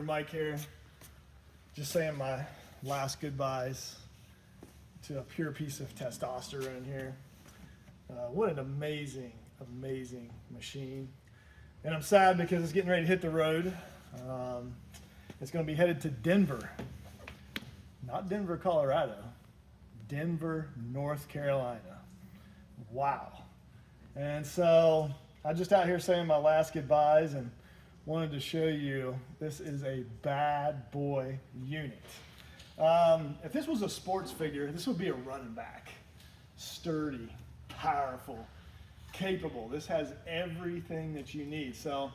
brother Mike here, just saying my last goodbyes to a pure piece of testosterone here. What an amazing, amazing machine. And I'm sad because it's getting ready to hit the road. It's going to be headed to Denver. Not Denver, Colorado. Denver, North Carolina. Wow. And so I'm just out here saying my last goodbyes and wanted to show you this is a bad boy unit. If this was a sports figure, this would be a running back. Sturdy, powerful, capable. This has everything that you need. So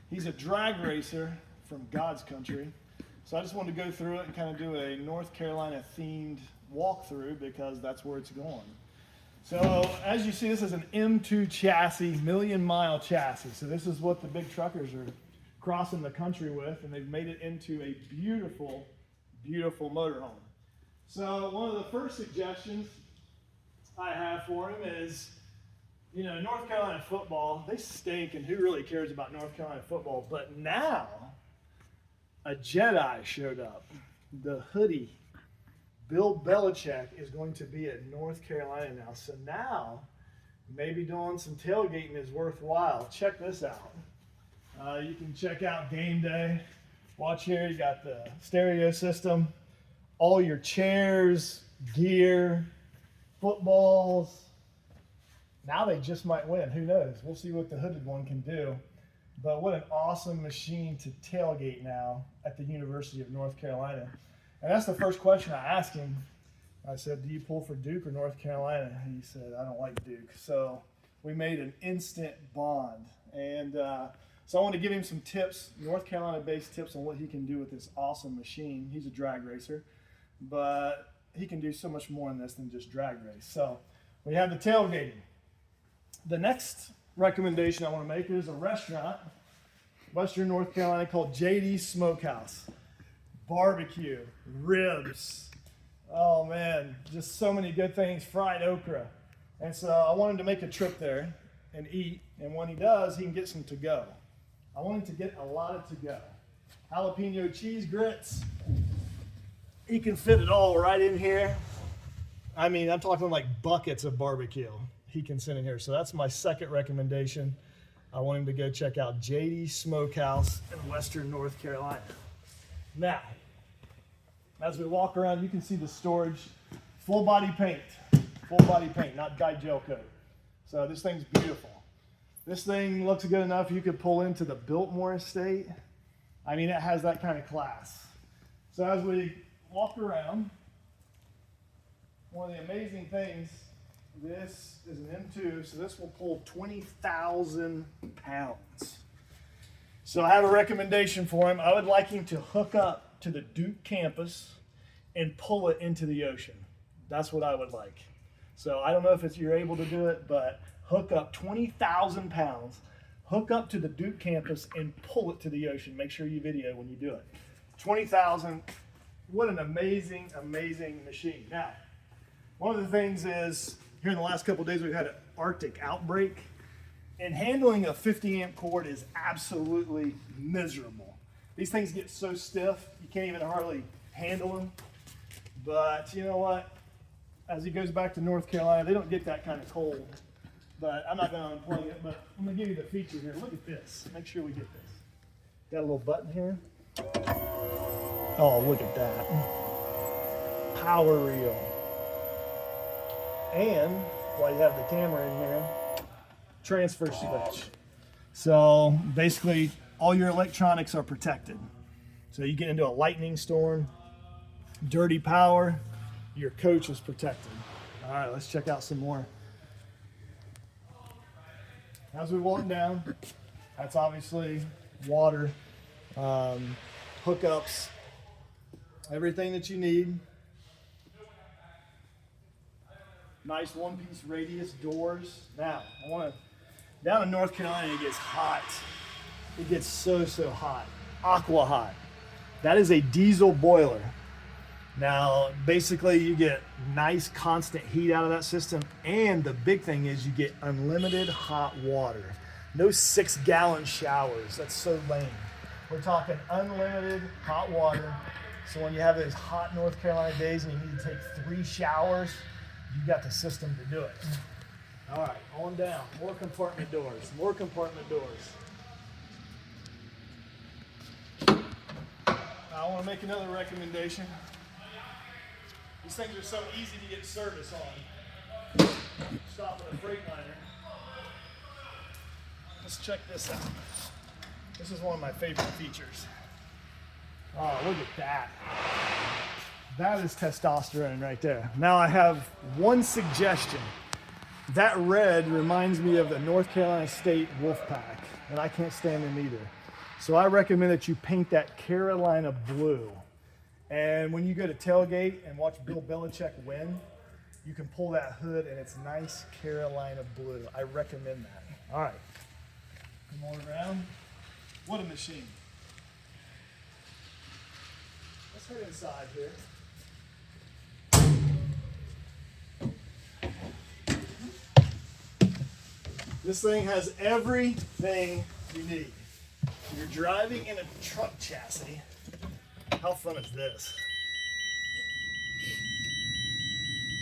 he's a drag racer from God's country. So I just wanted to go through it and kind of do a North Carolina themed walkthrough because that's where it's going. So as you see, this is an M2 chassis, million-mile chassis. So this is what the big truckers are crossing the country with, and they've made it into a beautiful, beautiful motorhome. So one of the first suggestions I have for him is, you know, North Carolina football, they stink, and who really cares about North Carolina football? But now, a Jedi showed up. The hoodie. Bill Belichick is going to be at North Carolina now. So now, maybe doing some tailgating is worthwhile. Check this out. You can check out game day. Watch here, you got the stereo system, all your chairs, gear, footballs. Now they just might win, who knows? We'll see what the hooded one can do. But what an awesome machine to tailgate now at the University of North Carolina. And that's the first question I asked him. I said, do you pull for Duke or North Carolina? He said, I don't like Duke. So we made an instant bond. And so I want to give him some tips, North Carolina-based tips on what he can do with this awesome machine. He's a drag racer, but he can do so much more in this than just drag race. So we have the tailgating. The next recommendation I want to make is a restaurant, Western North Carolina, called JD's Smokehouse. Barbecue, ribs, oh man, just so many good things, fried okra. And so I want him to make a trip there and eat, and when he does, he can get some to go. I want him to get a lot of to go. Jalapeno cheese grits, he can fit it all right in here. I mean, I'm talking like buckets of barbecue he can send in here. So that's my second recommendation. I want him to go check out JD's Smokehouse in Western North Carolina. Now, as we walk around, you can see the storage, full body paint, not dyed gel coat. So this thing's beautiful. This thing looks good enough you could pull into the Biltmore estate. I mean, it has that kind of class. So as we walk around, one of the amazing things, this is an M2, so this will pull 20,000 pounds. So I have a recommendation for him. I would like him to hook up to the Duke campus and pull it into the ocean. That's what I would like. So I don't know if you're able to do it, but hook up 20,000 pounds, hook up to the Duke campus and pull it to the ocean. Make sure you video when you do it. 20,000, what an amazing, amazing machine. Now, one of the things is, here in the last couple of days we've had an Arctic outbreak. And handling a 50 amp cord is absolutely miserable. These things get so stiff, you can't even hardly handle them. But you know what? As he goes back to North Carolina, they don't get that kind of cold. But I'm not going to unplug it, but I'm going to give you the feature here. Look at this. Make sure we get this. Got a little button here. Oh, look at that. Power reel. And while you have the camera in here, transfer switch. So basically all your electronics are protected. So you get into a lightning storm, dirty power, your coach is protected. All right, let's check out some more. As we walk down, that's obviously water, hookups, everything that you need. Nice one-piece radius doors. Now, down in North Carolina, it gets hot. It gets so hot, aqua hot. That is a diesel boiler. Now, basically you get nice constant heat out of that system, and the big thing is you get unlimited hot water. No 6-gallon showers, that's so lame. We're talking unlimited hot water. So when you have those hot North Carolina days and you need to take 3 showers, you got the system to do it. All right, on down. More compartment doors. More compartment doors. I want to make another recommendation. These things are so easy to get service on. Stop at a Freightliner. Let's check this out. This is one of my favorite features. Oh, look at that. That is testosterone right there. Now I have one suggestion. That red reminds me of the North Carolina State Wolfpack, and I can't stand them either. So I recommend that you paint that Carolina blue. And when you go to tailgate and watch Bill Belichick win, you can pull that hood and it's nice Carolina blue. I recommend that. All right, come on around. What a machine. Let's head inside here. This thing has everything you need. You're driving in a truck chassis. How fun is this?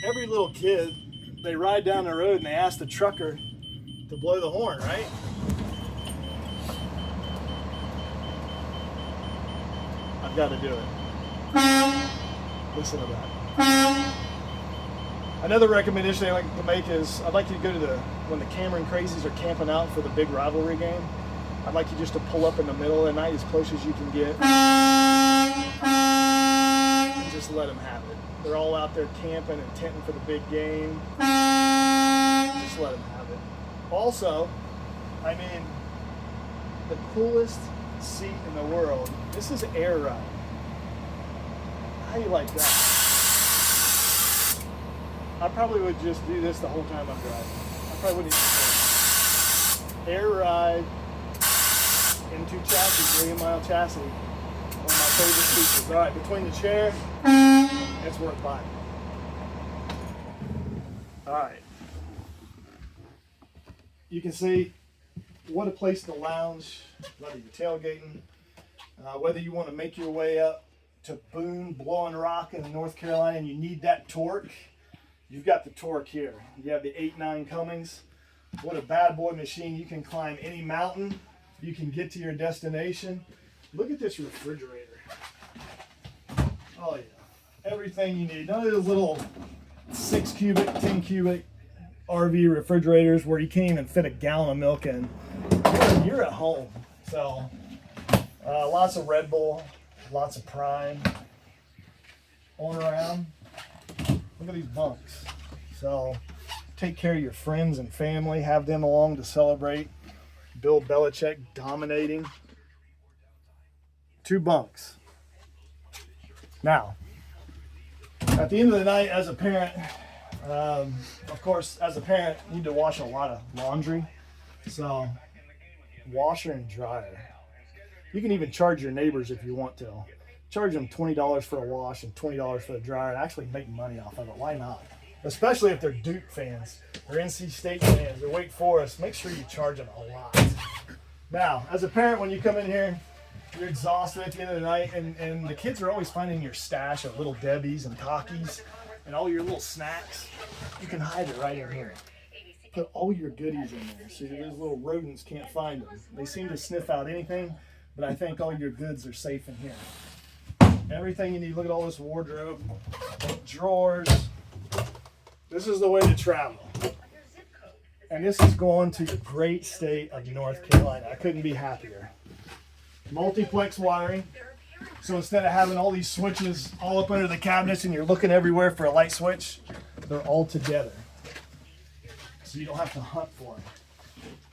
Every little kid, they ride down the road and they ask the trucker to blow the horn, right? I've got to do it. Listen to that. Another recommendation I like to make is I'd like you to go to when the Cameron Crazies are camping out for the big rivalry game. I'd like you just to pull up in the middle of the night as close as you can get and just let them have it. They're all out there camping and tenting for the big game. Just let them have it. Also, I mean, the coolest seat in the world. This is air ride. How do you like that? I probably would just do this the whole time I'm driving. I probably wouldn't even care. Air ride. M2 chassis, 1 mile chassis. One of my favorite features. All right, between the chair, it's worth buying. All right. You can see what a place to lounge, whether you're tailgating, whether you want to make your way up to Boone, Blowing Rock in North Carolina, and you need that torque. You've got the torque here. You have the 8.9 Cummins. What a bad boy machine. You can climb any mountain. You can get to your destination. Look at this refrigerator. Oh yeah, everything you need. None of those little 6 cubic, 10 cubic RV refrigerators where you can't even fit a gallon of milk in. You're at home. So lots of Red Bull, lots of Prime. On around. Look at these bunks. So take care of your friends and family. Have them along to celebrate. Bill Belichick dominating. 2 bunks. Now, at the end of the night, as a parent, of course, as a parent, you need to wash a lot of laundry. So, washer and dryer. You can even charge your neighbors if you want to. Charge them $20 for a wash and $20 for the dryer and actually make money off of it. Why not? Especially if they're Duke fans or NC State fans or Wake Forest, make sure you charge them a lot. Now, as a parent, when you come in here, you're exhausted at the end of the night, and the kids are always finding your stash of Little Debbie's and Takis and all your little snacks. You can hide it right in here. Put all your goodies in there so those little rodents can't find them. They seem to sniff out anything, but I think all your goods are safe in here. Everything you need. Look at all this wardrobe, drawers. This is the way to travel. And this is going to the great state of North Carolina. I couldn't be happier. Multiplex wiring. So instead of having all these switches all up under the cabinets and you're looking everywhere for a light switch, they're all together. So you don't have to hunt for them.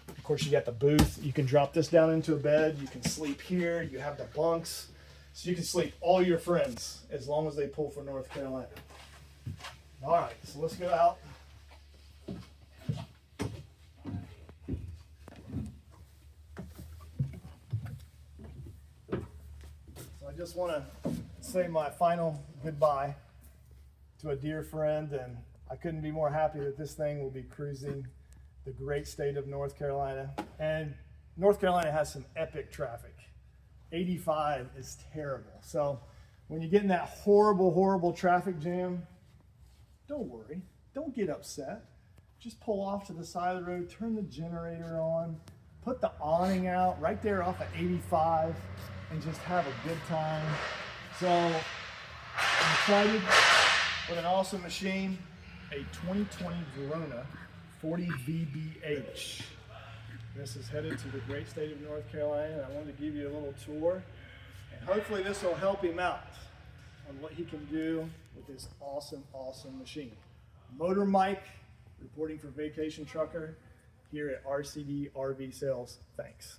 Of course, you got the booth. You can drop this down into a bed. You can sleep here. You have the bunks. So you can sleep all your friends as long as they pull for North Carolina. All right, so let's go out. So I just want to say my final goodbye to a dear friend, and I couldn't be more happy that this thing will be cruising the great state of North Carolina. And North Carolina has some epic traffic. 85 is terrible. So when you get in that horrible traffic jam, don't worry, don't get upset. Just pull off to the side of the road, turn the generator on, put the awning out right there off of 85, and just have a good time. So I'm excited. What an awesome machine. A 2020 Verona 40 VBH. This is headed to the great state of North Carolina. I wanted to give you a little tour, and hopefully this will help him out on what he can do with this awesome machine. Motor Mike, reporting for Vacation Trucker here at RCD RV Sales. Thanks.